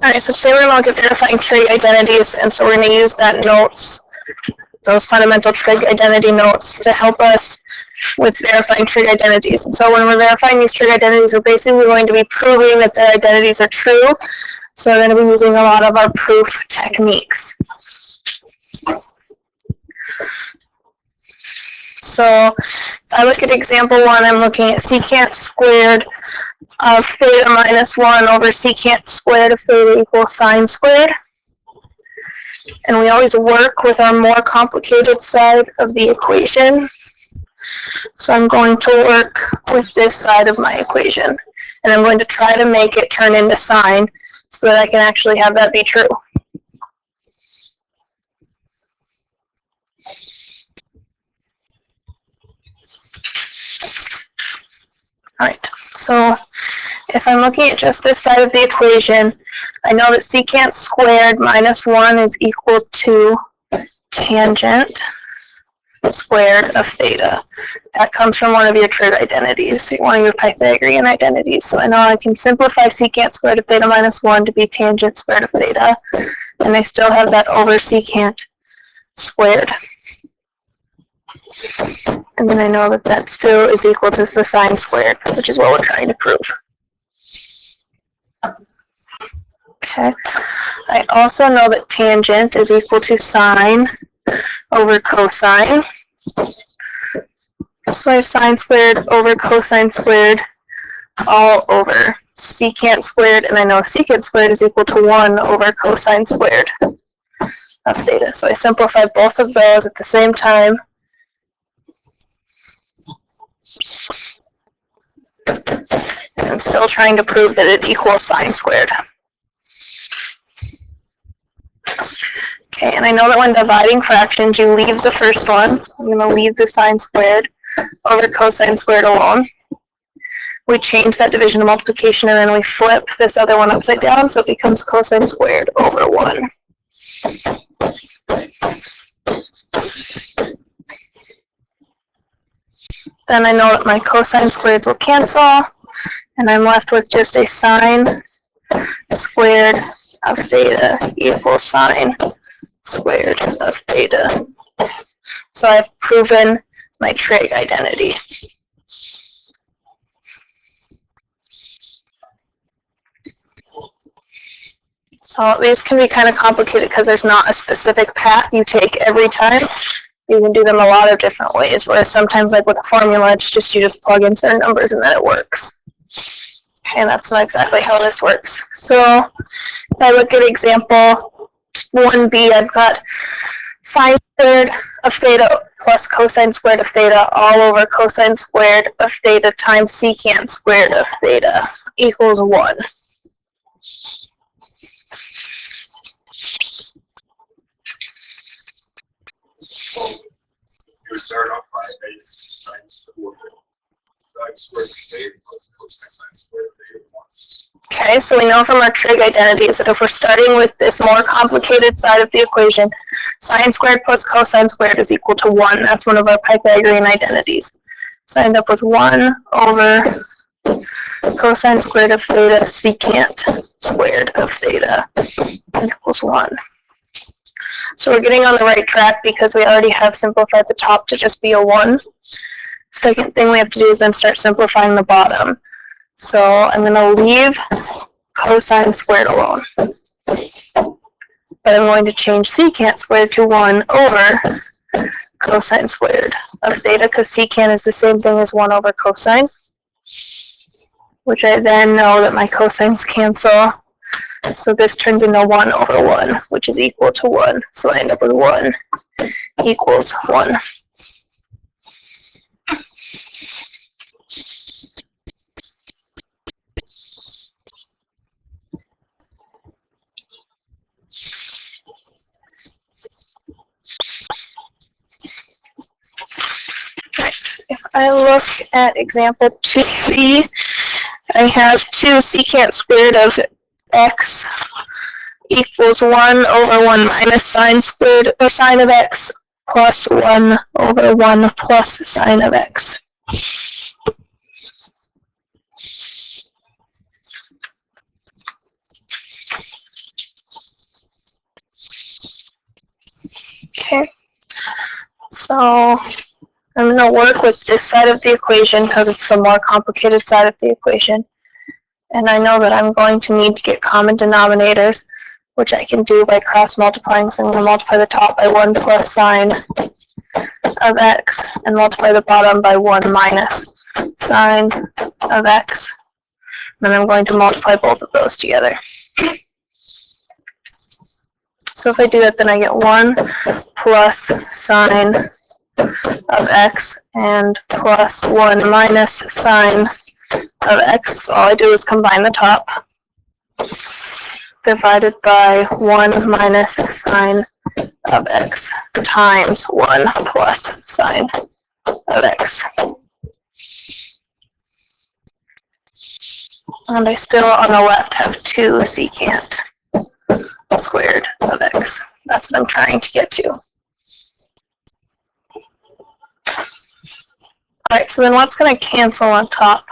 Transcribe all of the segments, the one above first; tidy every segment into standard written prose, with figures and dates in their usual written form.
Alright, so today we're going to look at verifying trig identities, and so we're going to use those fundamental trig identity notes to help us with verifying trig identities. And so when we're verifying these trig identities, we're basically going to be proving that their identities are true. So we're going to be using a lot of our proof techniques. So if I look at example 1, I'm looking at secant squared of theta minus 1 over secant squared of theta equals sine squared. And we always work with our more complicated side of the equation. So I'm going to work with this side of my equation. And I'm going to try to make it turn into sine so that I can actually have that be true. Alright, so if I'm looking at just this side of the equation, I know that secant squared minus 1 is equal to tangent squared of theta. That comes from one of your trig identities, one of your Pythagorean identities. So I know I can simplify secant squared of theta minus 1 to be tangent squared of theta, and I still have that over secant squared. And then I know that that still is equal to the sine squared, which is what we're trying to prove. Okay. I also know that tangent is equal to sine over cosine. So I have sine squared over cosine squared all over secant squared, and I know secant squared is equal to 1 over cosine squared of theta. So I simplify both of those at the same time. I'm still trying to prove that it equals sine squared. Okay, and I know that when dividing fractions, you leave the first one. So I'm going to leave the sine squared over cosine squared alone. We change that division to multiplication, and then we flip this other one upside down, so it becomes cosine squared over 1. Then I know that my cosine squareds will cancel, and I'm left with just a sine squared of theta equals sine squared of theta. So I've proven my trig identity. So these can be kind of complicated because there's not a specific path you take every time. You can do them a lot of different ways, whereas sometimes, like with a formula, it's just you just plug in certain numbers and then it works. Okay, that's not exactly how this works. So if I look at example 1b, I've got sine squared of theta plus cosine squared of theta all over cosine squared of theta times secant squared of theta equals 1. You start off by sine squared theta plus cosine sine squared theta 1. Okay, so we know from our trig identities that if we're starting with this more complicated side of the equation, sine squared plus cosine squared is equal to 1. That's one of our Pythagorean identities. So I end up with 1 over cosine squared of theta secant squared of theta equals 1. So we're getting on the right track because we already have simplified the top to just be a 1. Second thing we have to do is then start simplifying the bottom. So I'm going to leave cosine squared alone. But I'm going to change secant squared to 1 over cosine squared of theta, because secant is the same thing as 1 over cosine, which I then know that my cosines cancel. So this turns into 1 over 1, which is equal to 1. So I end up with 1 equals 1. If I look at example 2b, I have 2 secant squared of x equals 1 over 1 minus sine squared or sine of x plus 1 over 1 plus sine of x. Okay, so I'm going to work with this side of the equation because it's the more complicated side of the equation. And I know that I'm going to need to get common denominators, which I can do by cross multiplying. So I'm going to multiply the top by 1 plus sine of x and multiply the bottom by 1 minus sine of x. Then I'm going to multiply both of those together. So if I do that, then I get 1 plus sine of x and plus 1 minus sine of x. So all I do is combine the top, divided by 1 minus sine of x times 1 plus sine of x. And I still, on the left, have 2 secant squared of x. That's what I'm trying to get to. Alright, so then what's going to cancel on top?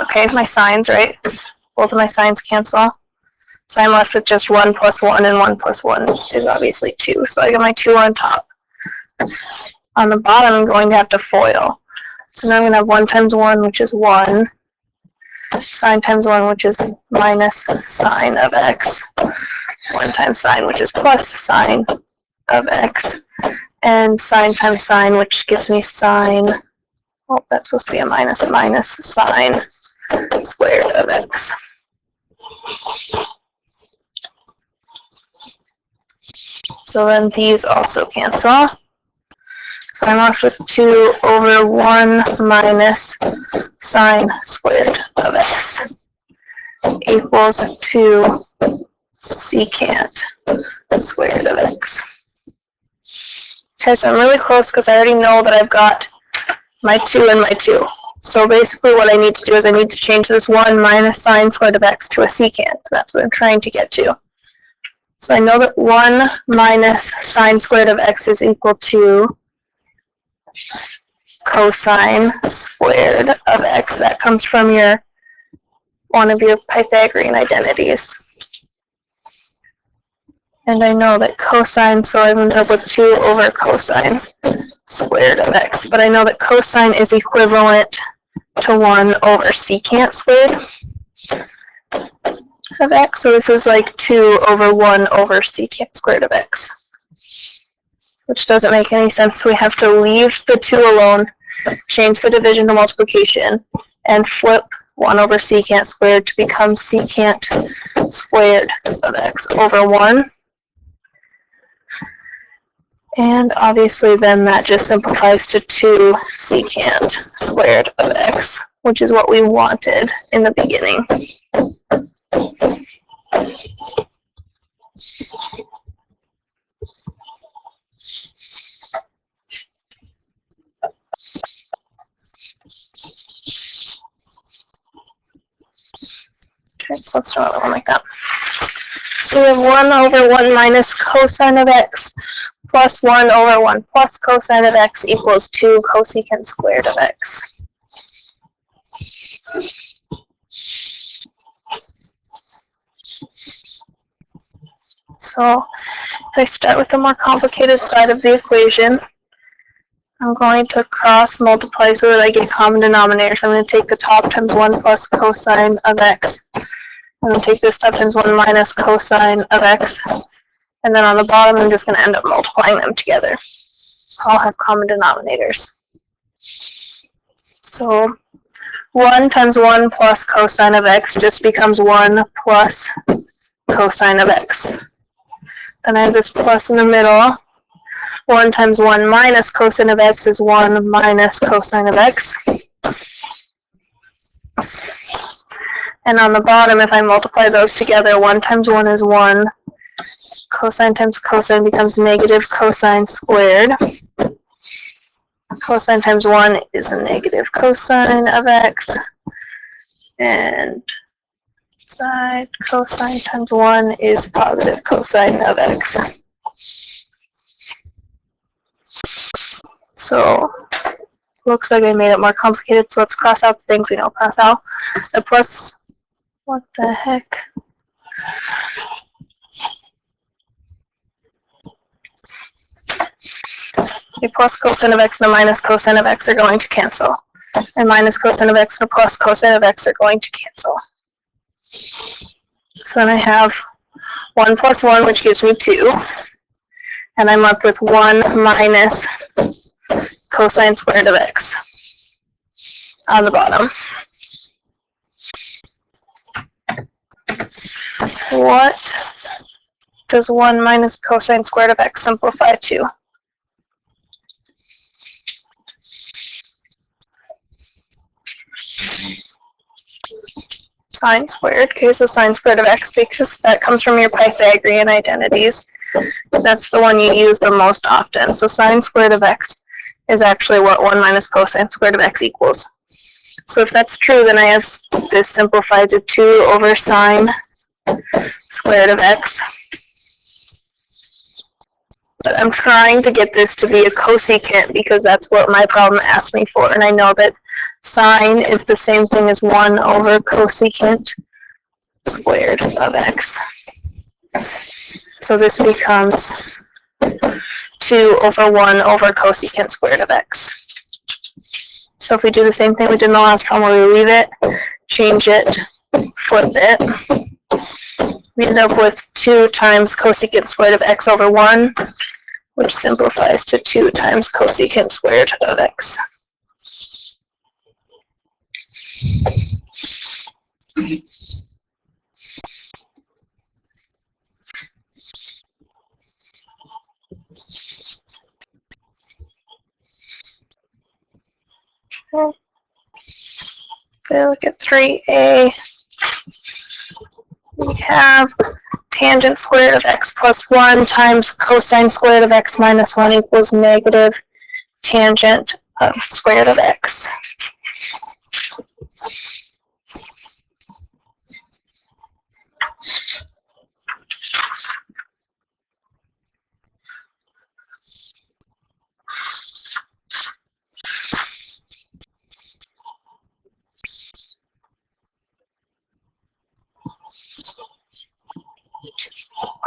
Okay, my signs, right? Both of my signs cancel. So I'm left with just 1 plus 1, and 1 plus 1 is obviously 2. So I get my 2 on top. On the bottom, I'm going to have to FOIL. So now I'm going to have 1 times 1, which is 1. Sine times 1, which is minus sine of x. 1 times sine, which is plus sine of x. And sine times sine, which gives me sine, oh, that's supposed to be a minus sine squared of x. So then these also cancel. So I'm left with 2 over 1 minus sine squared of x equals 2 secant squared of x. Okay, so I'm really close because I already know that I've got my 2 and my 2. So basically what I need to do is I need to change this 1 minus sine squared of x to a secant. That's what I'm trying to get to. So I know that 1 minus sine squared of x is equal to cosine squared of x. That comes from one of your Pythagorean identities. And I know that cosine, so I'm ended up with 2 over cosine squared of x. But I know that cosine is equivalent to 1 over secant squared of x. So this is like 2 over 1 over secant squared of x, which doesn't make any sense. We have to leave the 2 alone, change the division to multiplication, and flip 1 over secant squared to become secant squared of x over 1. And obviously then that just simplifies to 2 secant squared of x, which is what we wanted in the beginning. Okay, so let's do another one like that. So we have 1 over 1 minus cosine of x plus 1 over 1 plus cosine of x equals 2 cosecant squared of x. So if I start with the more complicated side of the equation, I'm going to cross multiply so that I get common denominators. So I'm going to take the top times 1 plus cosine of x. I'm going to take this top times 1 minus cosine of x. And then on the bottom, I'm just going to end up multiplying them together. I'll have common denominators. So 1 times 1 plus cosine of x just becomes 1 plus cosine of x. Then I have this plus in the middle. 1 times 1 minus cosine of x is 1 minus cosine of x. And on the bottom, if I multiply those together, 1 times 1 is 1. Cosine times cosine becomes negative cosine squared. Cosine times 1 is a negative cosine of x. And side cosine times 1 is positive cosine of x. So looks like I made it more complicated, so let's cross out the things we know cross out. The plus, what the heck? A plus cosine of x and a minus cosine of x are going to cancel. And minus cosine of x and a plus cosine of x are going to cancel. So then I have 1 plus 1, which gives me 2. And I'm left with 1 minus cosine squared of x on the bottom. What does 1 minus cosine squared of x simplify to? Sine squared. Okay, so sine squared of x, because that comes from your Pythagorean identities. That's the one you use the most often. So sine squared of x is actually what 1 minus cosine squared of x equals. So if that's true, then I have this simplified to 2 over sine squared of x. But I'm trying to get this to be a cosecant because that's what my problem asked me for. And I know that sine is the same thing as 1 over cosecant squared of x. So this becomes 2 over 1 over cosecant squared of x. So if we do the same thing we did in the last problem where we leave it, change it, flip it, we end up with 2 times cosecant squared of x over 1, which simplifies to 2 times cosecant squared of x. Okay, look at 3a. We have tangent squared of x plus 1 times cosine squared of x minus 1 equals negative tangent of squared of x.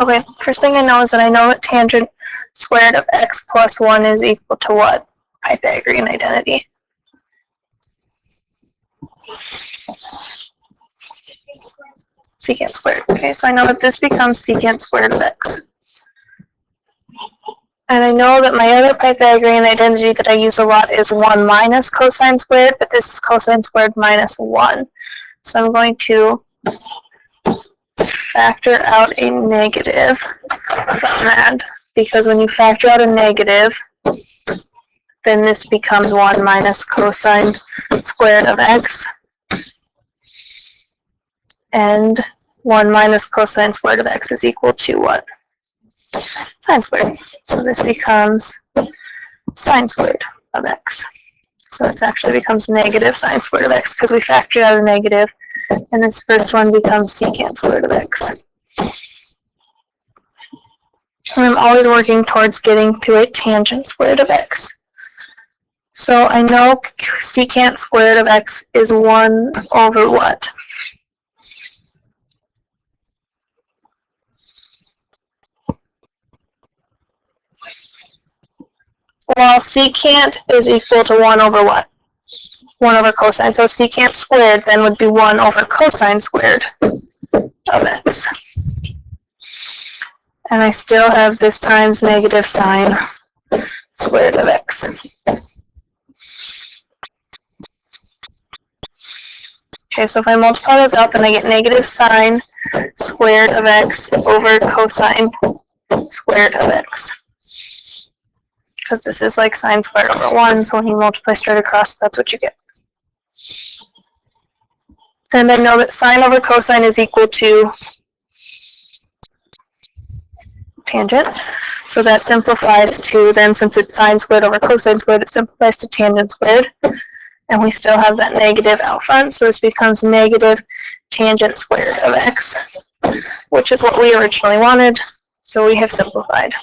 Okay, first thing I know is that I know that tangent squared of x plus 1 is equal to what? Pythagorean identity. Secant squared. Okay, so I know that this becomes secant squared of x. And I know that my other Pythagorean identity that I use a lot is 1 minus cosine squared, but this is cosine squared minus 1. So I'm going to factor out a negative from that, because when you factor out a negative, then this becomes 1 minus cosine squared of x. And 1 minus cosine squared of x is equal to what? Sine squared. So this becomes sine squared of x. So it actually becomes negative sine squared of x because we factored out a negative, and this first one becomes secant squared of x. And I'm always working towards getting to a tangent squared of x. So I know secant squared of x is 1 over what? Well, secant is equal to 1 over what? 1 over cosine. So secant squared then would be 1 over cosine squared of x. And I still have this times negative sine squared of x. Okay, so if I multiply those out, then I get negative sine squared of x over cosine squared of x. Because this is like sine squared over 1, so when you multiply straight across, that's what you get. And I know that sine over cosine is equal to tangent. So that simplifies to, then since it's sine squared over cosine squared, it simplifies to tangent squared. And we still have that negative out front, so this becomes negative tangent squared of x, which is what we originally wanted, so we have simplified.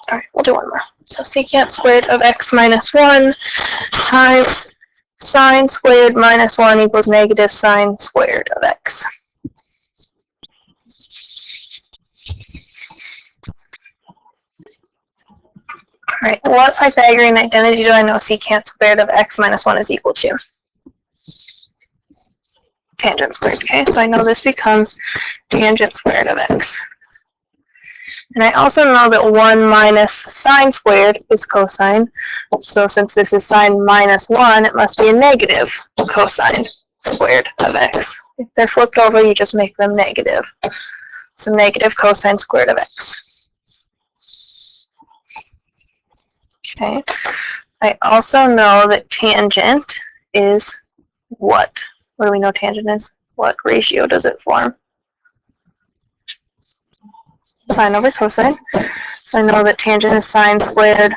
All right, we'll do one more. So secant squared of x minus 1 times sine squared minus 1 equals negative sine squared of x. Alright, what Pythagorean identity do I know secant squared of x minus 1 is equal to? Tangent squared, okay? So I know this becomes tangent squared of x. And I also know that 1 minus sine squared is cosine. So since this is sine minus 1, it must be a negative cosine squared of x. If they're flipped over, you just make them negative. So negative cosine squared of x. Okay. I also know that tangent is what? What do we know tangent is? What ratio does it form? Sine over cosine. So I know that tangent is sine squared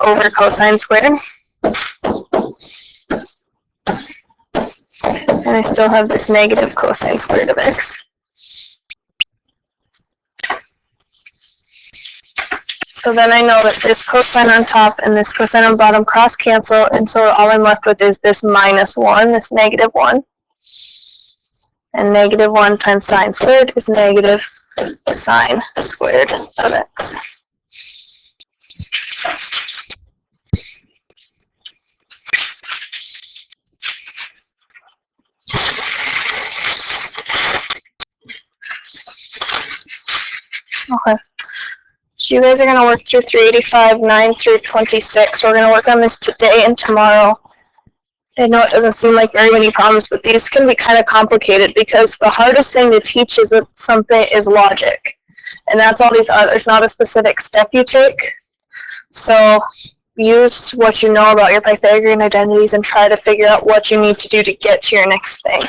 over cosine squared. And I still have this negative cosine squared of x. So then I know that this cosine on top and this cosine on bottom cross cancel, and so all I'm left with is this minus 1, this negative 1. And negative 1 times sine squared is negative sine squared of x. Okay. So you guys are going to work through 385, 9 through 26. We're going to work on this today and tomorrow. I know it doesn't seem like very many problems, but these can be kind of complicated because the hardest thing to teach is that something is logic. And that's all these others, not a specific step you take. So use what you know about your Pythagorean identities and try to figure out what you need to do to get to your next thing.